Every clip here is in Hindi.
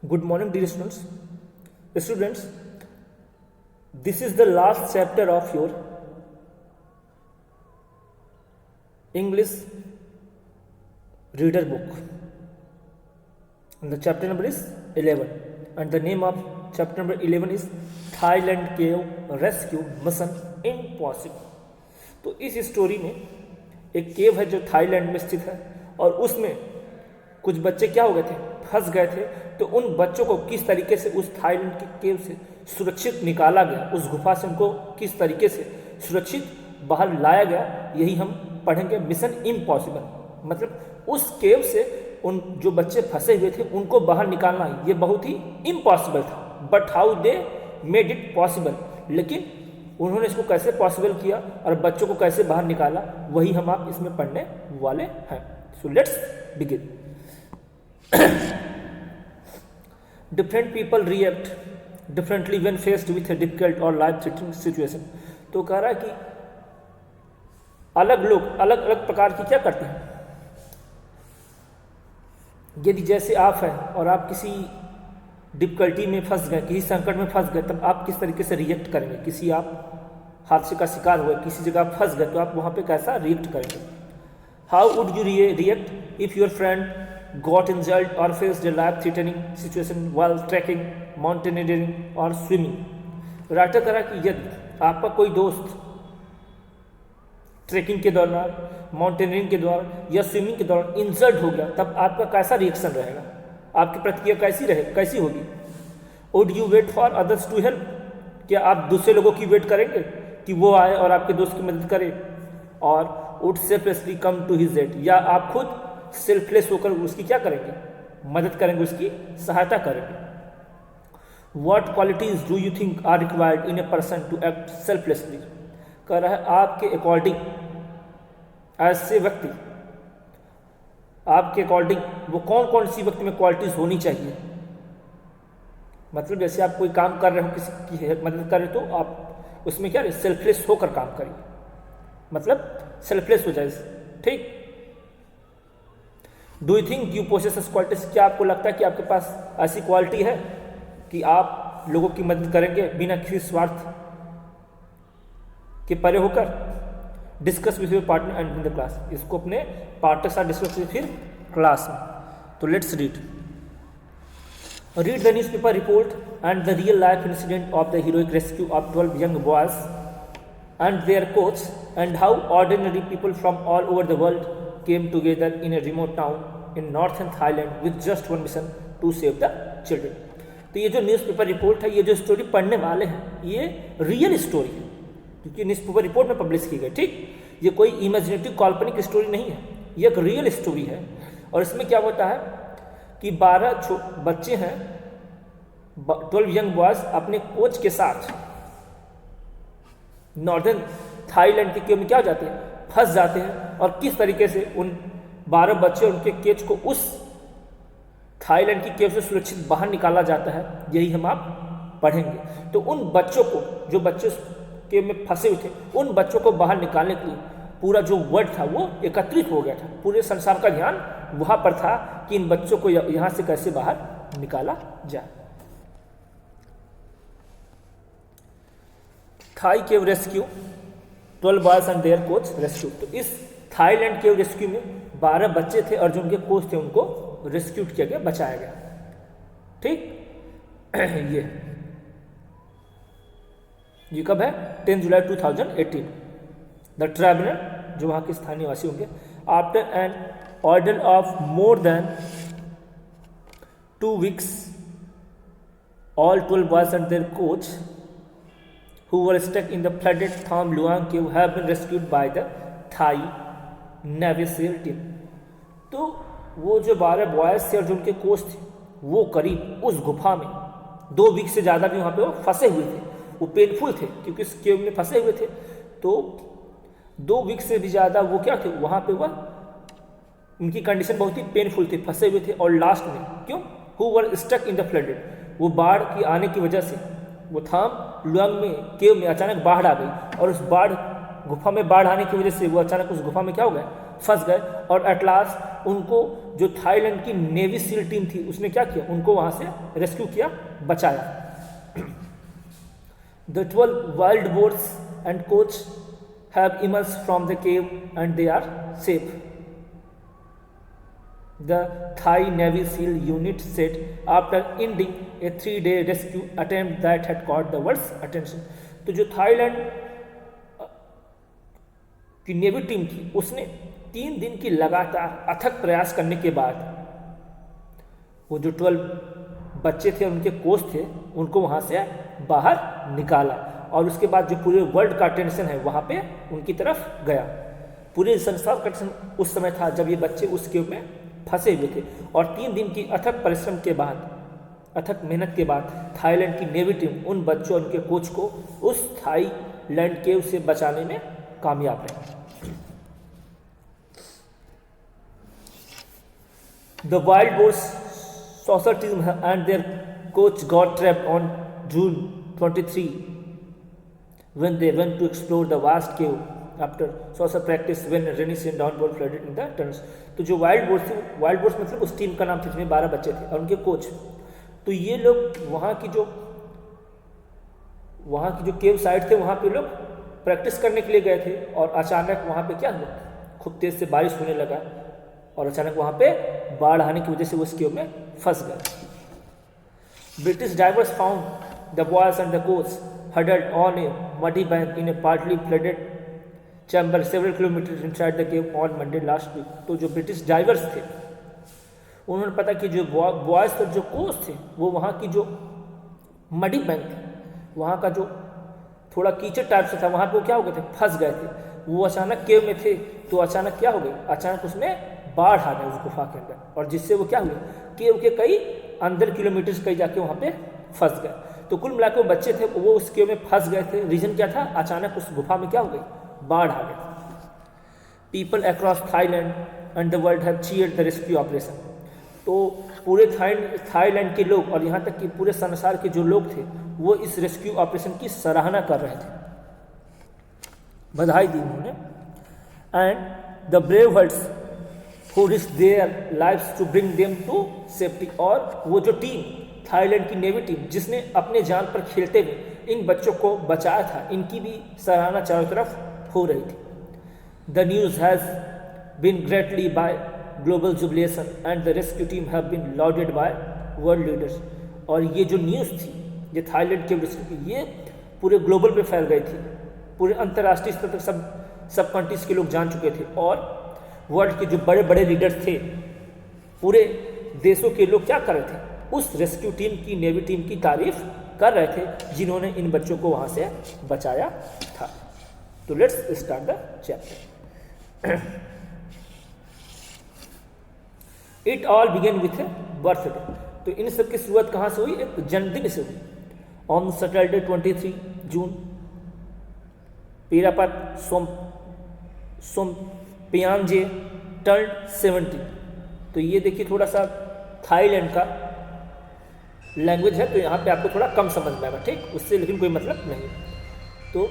Good morning, dear students. Students, this is the last chapter of your English reader book. And the chapter number is 11. And the name of chapter number 11 is Thailand Cave Rescue Mission Impossible. तो इस स्टोरी में एक केव है जो थाईलैंड में स्थित है और उसमें कुछ बच्चे क्या हो गए थे, फंस गए थे। तो उन बच्चों को किस तरीके से उस थाईलैंड की केव से सुरक्षित निकाला गया, उस गुफा से उनको किस तरीके से सुरक्षित बाहर लाया गया, यही हम पढ़ेंगे। मिशन इम्पॉसिबल मतलब उस केव से उन जो बच्चे फंसे हुए थे उनको बाहर निकालना ये बहुत ही इम्पॉसिबल था। But how they made it possible, लेकिन उन्होंने इसको कैसे पॉसिबल किया और बच्चों को कैसे बाहर निकाला, वही हम आप इसमें पढ़ने वाले हैं। So let's begin. Different people react differently when faced with a difficult or life-threatening situation. तो कह रहा है कि अलग लोग अलग अलग प्रकार की क्या करते हैं। यदि जैसे आप हैं और आप किसी डिफिकल्टी में फंस गए, किसी संकट में फंस गए, तब आप किस तरीके से रिएक्ट करेंगे। किसी आप हादसे का शिकार हुए, किसी जगह आप फंस गए, तो आप वहाँ पे कैसा रिएक्ट करेंगे। How would you react if your friend got injured or faced a life-threatening situation while trekking, mountaineering or swimming. Writer करा कि यदि आपका कोई दोस्त ट्रैकिंग के दौरान, माउंटेनियरिंग के दौरान या स्विमिंग के दौरान इंजर्ड हो गया, तब आपका कैसा रिएक्शन रहेगा, आपकी प्रतिक्रिया कैसी होगी। Would you wait for others to help, क्या आप दूसरे लोगों की वेट करेंगे कि वो आए और आपके दोस्त की मदद करे। और would selflessly come to his aid, या आप खुद सेल्फलेस होकर उसकी क्या करेंगे, मदद करेंगे, उसकी सहायता करेंगे। What qualities do you think are required in a person to act selflessly. कह रहा है आपके अकॉर्डिंग, ऐसे व्यक्ति आपके अकॉर्डिंग वो कौन कौन सी व्यक्ति में क्वालिटीज होनी चाहिए। मतलब जैसे आप कोई काम कर रहे हो, किसी की मदद कर रहे हो, तो आप उसमें क्या सेल्फलेस होकर काम करिए, मतलब सेल्फलेस हो जाए। ठीक। Do you think you possess this qualities, क्या आपको लगता है कि आपके पास ऐसी क्वालिटी है कि आप लोगों की मदद करेंगे बिना किसी स्वार्थ के परे होकर। Discuss with your partner and in the class, इसको अपने पार्टनर के साथ डिस्कस कीजिए फिर क्लास में। तो let's read the newspaper report and the real life incident of the heroic rescue of 12 young boys and their coach, and how ordinary people from all over the world came together in a remote town in northern Thailand with just one mission to save the children. तो ये जो न्यूज़पेपर रिपोर्ट है, ये जो स्टोरी पढ़ने वाले हैं, ये रियल स्टोरी है क्योंकि न्यूज़पेपर रिपोर्ट में पब्लिश की गई। ठीक, ये कोई इमेजिनेटिव काल्पनिक स्टोरी नहीं है, ये एक रियल स्टोरी है। और इसमें क्या होता है कि 12 बच्चे हैं, 12 यंग बॉयज अपने कोच के साथ नॉर्दर्न थाईलैंड के केव में क्या हो जाते हैं, फंस जाते हैं। और किस तरीके से उन 12 बच्चे और उनके कोच को उस थाईलैंड की केव से सुरक्षित बाहर निकाला जाता है, यही हम आप पढ़ेंगे। तो उन बच्चों को, जो बच्चे केव में फंसे हुए थे, उन बच्चों को बाहर निकालने के लिए पूरा जो वर्ल्ड था वो एकत्रित हो गया था। पूरे संसार का ध्यान वहाँ पर था कि इन बच्चों को यहाँ से कैसे बाहर निकाला जाए। Thai cave rescue 12 boys and their coach rescue. तो इस थाईलैंड केव रेस्क्यू में 12 बच्चे थे और जो उनके कोच थे उनको रेस्क्यू किया गया, बचाया गया। ठीक। ये कब है, 10 जुलाई 2018। द ट्राइब्यूनल, जो वहाँ के स्थानीय वासी होंगे, after an order of more than 2 weeks all 12 boys and their coach who were stuck in the flooded Tham Luang cave have been rescued by the Thai Navy SEAL team. तो वो जो 12 बॉयज थे और जो उनके कोच थे, वो करीब उस गुफा में 2 वीक से ज़्यादा भी वहाँ पे वो फंसे हुए थे। वो पेनफुल थे क्योंकि उस केव में फंसे हुए थे, तो 2 वीक से भी ज़्यादा वो क्या थे, वहाँ पे वह उनकी कंडीशन बहुत ही पेनफुल थी, फंसे हुए थे। और लास्ट में क्यों, who were stuck in the flooded, वो बाढ़ की आने की वजह से वो थाम लुआंग में केव में अचानक बाढ़ आ गई और उस गुफा में बाढ़ आने की वजह से वो अचानक उस गुफा में क्या हो गए, फंस गए। और एट लास्ट उनको जो थाईलैंड की नेवी सील टीम थी उसने क्या किया, उनको वहाँ से रेस्क्यू किया, बचाया। The 12 wild boars and coach have emerged from the cave and they are safe. The Thai Navy SEAL unit said after ending a 3-day rescue attempt that had caught the world's attention. तो जो थाईलैंड की नेवी टीम थी उसने 3 दिन की लगातार अथक प्रयास करने के बाद वो जो 12 बच्चे थे उनके कोच थे उनको वहाँ से बाहर निकाला, और उसके बाद जो पूरे वर्ल्ड का अटेंशन है वहाँ पे उनकी तरफ गया। पूरे संसार का अटेंशन उस समय था जब ये बच्चे उस केव में फंसे हुए थे, और 3 दिन की अथक परिश्रम के बाद, अथक मेहनत के बाद थाईलैंड की नेवी टीम उन बच्चों और उनके कोच को उस थाईलैंड केव से बचाने में कामयाब रही। The wild boars saucer team and their coach got trapped on June 23 when they went to explore the vast cave after saucer practice when rainy season downpour flooded in the tunnels. तो जो वाइल्ड बोर्स थे, वाइल्ड बोर्स मतलब उस टीम का नाम था जिसमें 12 बच्चे थे और उनके कोच, तो ये लोग वहाँ की जो केव साइड थे वहाँ पे लोग प्रैक्टिस करने के लिए गए थे, और अचानक वहाँ पे क्या हुआ, खूब तेज से बारिश होने लगा और अचानक वहाँ पे बाढ़ आने की वजह से वो उस केव में फंस गए। British diverse found the boys and the coach huddled on a muddy bank in a partly flooded chamber several kilometers inside the cave on Monday last week. तो जो ब्रिटिश डाइवर्स थे उन्होंने पता कि जो बॉयज और जो कोच थे वो वहाँ की जो मडी बैंक, वहाँ का जो थोड़ा कीचड़ टाइप से था वहाँ पे वो क्या हो गए थे, फंस गए थे। वो अचानक केव में थे तो अचानक क्या हो गया, अचानक उसमें बाढ़ आ गई उस गुफा के अंदर, और जिससे वो क्या हुए, केव के कई अंदर किलोमीटर्स कई जाके वहाँ पे फंस गए। तो कुल मिलाकर वो बच्चे थे वो उस केव में फंस गए थे। रीजन क्या था, अचानक उस गुफा में क्या हो गई, बाढ़ आ गई। People across Thailand and the world have cheered the rescue operation. तो पूरे थाईलैंड के लोग और यहाँ तक कि पूरे संसार के जो लोग थे वो इस रेस्क्यू ऑपरेशन की सराहना कर रहे थे, बधाई दी उन्होंने। And the brave hearts who risked their lives to bring them to safety। और वो जो टीम, थाईलैंड की नेवी टीम जिसने अपने जान पर खेलते हुए इन बच्चों को बचाया था, इनकी भी सराहना चारों तरफ हो रही थी। The news has been greatly by global jubilation and the rescue team have been lauded by world leaders. और ये जो न्यूज़ थी, ये थाईलैंड के रेस्क्यू की, ये पूरे ग्लोबल पे फैल गई थी, पूरे अंतर्राष्ट्रीय स्तर तक सब कंट्रीज के लोग जान चुके थे, और वर्ल्ड के जो बड़े बड़े लीडर्स थे, पूरे देशों के लोग क्या कर रहे थे, उस रेस्क्यू टीम की, नेवी टीम की तारीफ कर रहे थे जिन्होंने इन बच्चों को वहाँ से बचाया था। तो let's start the chapter. It all began with birthday. तो इन सब की शुरुआत कहाँ से हुई, एक जन्मदिन से हुई। On Saturday 23 June Peerapat Sompiangjai turn 70। तो ये देखिए थोड़ा सा थाईलैंड का लैंग्वेज है तो यहाँ पे आपको थोड़ा कम समझ में आएगा, ठीक, उससे लेकिन कोई मतलब नहीं। तो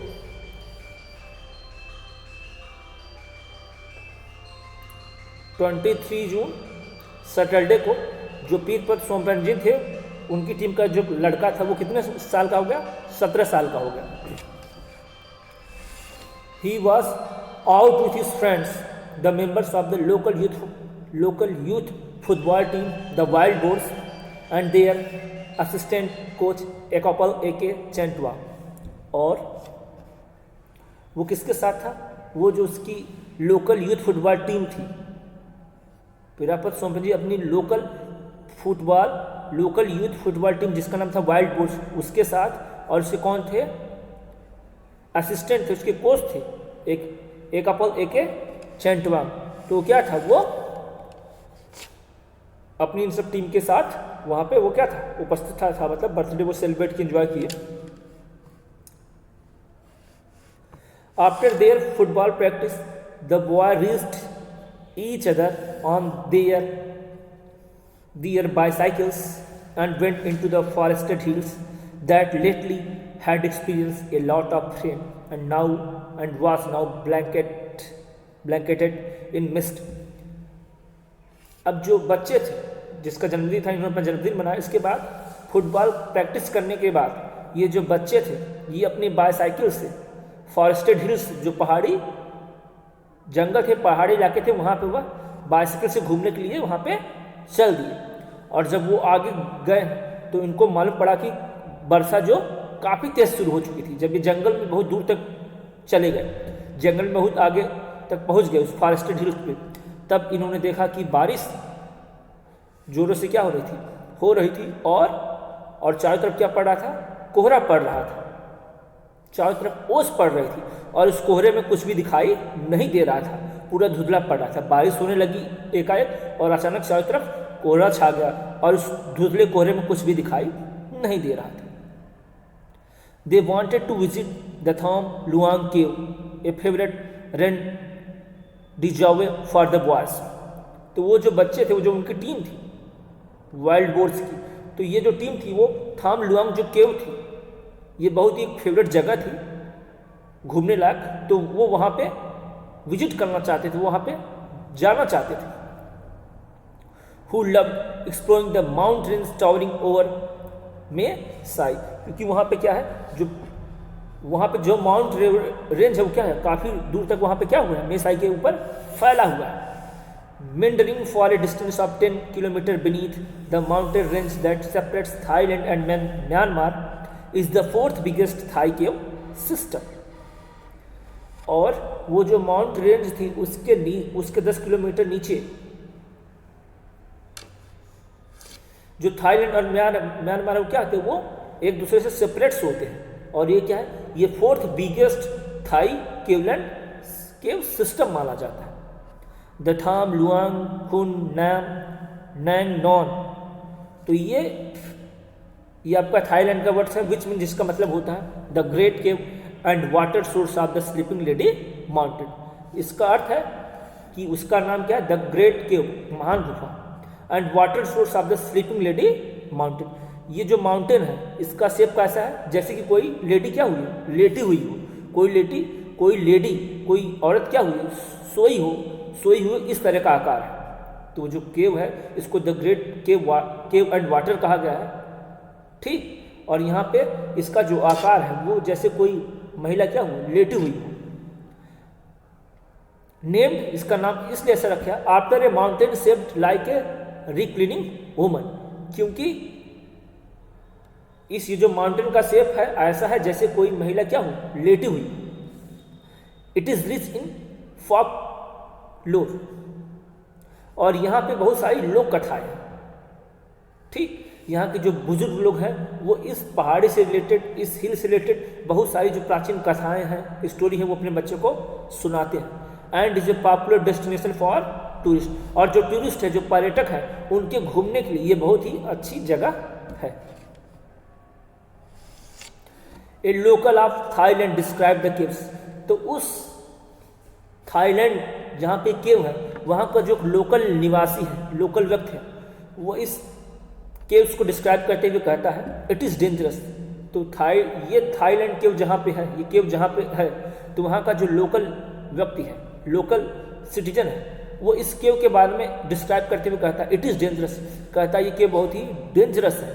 23 जून सैटरडे को जो पीरपत सोमपियांजे थे उनकी टीम का जो लड़का था वो कितने साल का हो गया, 17 साल का हो गया। He was out with his friends, the members of the local youth football team, the Wild Boars, and their assistant coach Ekapal A.K. Chentwa। और वो किसके साथ था, वो जो उसकी लोकल यूथ फुटबॉल टीम थी, पीरापत सोमपियांजे अपनी लोकल यूथ फुटबॉल टीम जिसका नाम था वाइल्ड बोर्स, उसके साथ, और उसके कौन थे, असिस्टेंट थे, उसके कोच थे एक अपल ए.के. चेंटवा। तो क्या था, वो अपनी इन सब टीम के साथ वहाँ पे वो क्या था, उपस्थित था मतलब बर्थडे वो सेलिब्रेट की, एंजॉय किए। After their football practice the boy reached each other on their bicycles and went into the forested hills that lately had experienced a lot of rain and was now blanketed in mist. अब जो बच्चे थे जिसका जन्मदिन था, इन्होंने अपना जन्मदिन मनाया, इसके बाद फुटबॉल प्रैक्टिस करने के बाद ये जो बच्चे थे ये अपनी बाईसाइकिल से फॉरेस्टेड हिल्स, जो पहाड़ी जंगल थे, पहाड़ी इलाके थे, वहाँ पे वह बाइसाइकिल से घूमने के लिए वहाँ पे चल दिए। और जब वो आगे गए तो इनको मालूम पड़ा कि वर्षा जो काफ़ी तेज शुरू हो चुकी थी। जब ये जंगल में बहुत दूर तक चले गए, जंगल में बहुत आगे तक पहुँच गए उस फॉरेस्टेड हिल्स पे, तब इन्होंने देखा कि बारिश जोरों से क्या हो रही थी और चारों तरफ क्या पड़ रहा था, कोहरा पड़ रहा था, चारों तरफ ओस पड़ रही थी और उस कोहरे में कुछ भी दिखाई नहीं दे रहा था, पूरा धुंधला पड़ रहा था। बारिश होने लगी एकाएक और अचानक चारों तरफ कोहरा छा गया और उस धुंधले कोहरे में कुछ भी दिखाई नहीं दे रहा था। They wanted to visit the Tham Luang cave, a favorite rendezvous for the boys. तो वो जो बच्चे थे, वो जो उनकी टीम थी वाइल्ड बोर्स की, तो ये जो टीम थी वो थाम लुआंग जो केव थी, ये बहुत ही फेवरेट जगह थी घूमने लायक, तो वो वहाँ पे विजिट करना चाहते थे, वहाँ पे जाना चाहते थे। Who loved exploring the mountains towering over मे साई, क्योंकि वहाँ पे क्या है, जो वहाँ पे जो माउंट रेंज है वो क्या है, काफ़ी दूर तक वहाँ पे क्या हुआ है, मे साई के ऊपर फैला हुआ है। Meandering for a distance of 10 kilometers beneath the mountain range that separates Thailand and Myanmar is the fourth biggest Thai cave system. और वो जो माउंट रेंज थी उसके 10 किलोमीटर नीचे जो थाईलैंड और म्यांमार क्या थे, वो एक दूसरे से सेपरेट्स होते हैं, और ये क्या है, ये फोर्थ बिगेस्ट थाई केव सिस्टम माना जाता है। द थाम लुआंग खुन नैंग नॉन, तो ये आपका थाईलैंड का वर्ड है, विच मीन जिसका मतलब होता है the great cave and water source of the sleeping lady mountain. इसका अर्थ है कि उसका नाम क्या है, द ग्रेट केव, महान गुफा, and water source of the sleeping lady mountain. ये जो माउंटेन है इसका शेप कैसा है, जैसे कि कोई लेडी क्या हुई, लेटी हुई हो, कोई लेडी कोई औरत क्या हुई, सोई हुई इस तरह का आकार है। तो जो केव है इसको the great cave and water कहा गया है, ठीक। और यहाँ पे इसका जो आकार है वो जैसे कोई महिला क्या हुई, लेटी हुई हो। नेम्ड, इसका नाम इसलिए ऐसा रखा after a mountain shaped like a reclining woman, क्योंकि इस ये जो माउंटेन का शेप है ऐसा है जैसे कोई महिला क्या हो, लेटी हुई। It is rich in folklore, और यहाँ पे बहुत सारी लोक कथाएं हैं, ठीक। यहाँ के जो बुजुर्ग लोग हैं वो इस पहाड़ी से रिलेटेड, इस हिल से रिलेटेड बहुत सारी जो प्राचीन कथाएं हैं, स्टोरी है, वो अपने बच्चों को सुनाते हैं। And is a popular destination for tourist, और जो टूरिस्ट है, जो पर्यटक है, उनके घूमने के लिए ये बहुत ही अच्छी जगह है। ए local of Thailand describe the caves, तो उस थाईलैंड जहाँ पे केव है वहाँ का जो लोकल निवासी है, लोकल व्यक्ति है, वो इस केव्स को डिस्क्राइब करते हुए कहता है इट इज़ डेंजरस। तो ये थाईलैंड केव जहाँ पे है, ये केव जहाँ पे है, तो वहाँ का जो लोकल व्यक्ति है, लोकल सिटीजन है, वो इस केव के बारे में डिस्क्राइब करते हुए कहता है इट इज़ डेंजरस, कहता है ये केव बहुत ही डेंजरस है।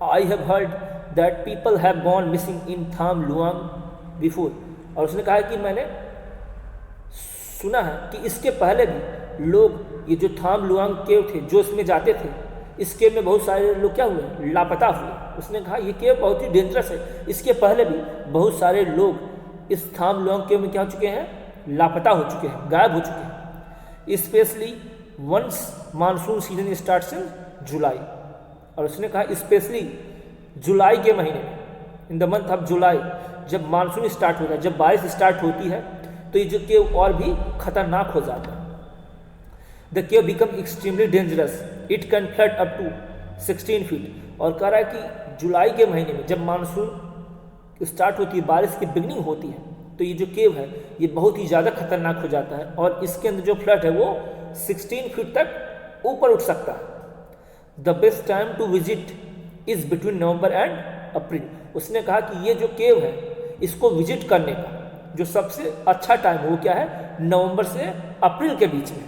I have heard that people have gone missing in थाम लुआंग बिफोर, और उसने कहा कि मैंने सुना है कि इसके पहले भी लोग, ये जो थाम लुआंग केव थे, जो इसमें जाते थे, इस केव में बहुत सारे लोग क्या हुए, लापता हुए। उसने कहा ये केव बहुत ही डेंजरस है, इसके पहले भी बहुत सारे लोग इस थाम लुआंग केव में क्या हो चुके हैं, लापता हो चुके हैं, गायब हो चुके हैं। Specially once monsoon season starts in July, और उसने कहा स्पेशली जुलाई के महीने में, in the month of July, जब मानसून स्टार्ट होता है, जब बारिश स्टार्ट होती है, तो ये जो केव और भी खतरनाक हो जाता है। The cave become extremely dangerous, it can flood up to 16 feet, और कह रहा है कि जुलाई के महीने में जब मानसून स्टार्ट होती है, बारिश की बिगनिंग होती है, तो ये जो केव है ये बहुत ही ज़्यादा खतरनाक हो जाता है, और इसके अंदर जो फ्लड है वो 16 फीट तक ऊपर उठ सकता है। The best time to visit is between November and April. उसने कहा कि ये जो केव है इसको विजिट करने का जो सबसे अच्छा टाइम वो क्या है, नवंबर से अप्रैल के बीच में,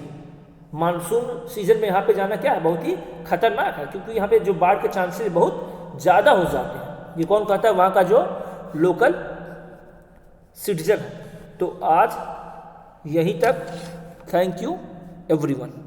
मानसून सीजन में यहाँ पे जाना क्या है, बहुत ही खतरनाक है, क्योंकि यहाँ पे जो बाढ़ के चांसेस बहुत ज़्यादा हो जाते हैं। ये कौन कहता है, वहाँ का जो लोकल सिटीजन है। तो आज यहीं तक, थैंक यू एवरीवन।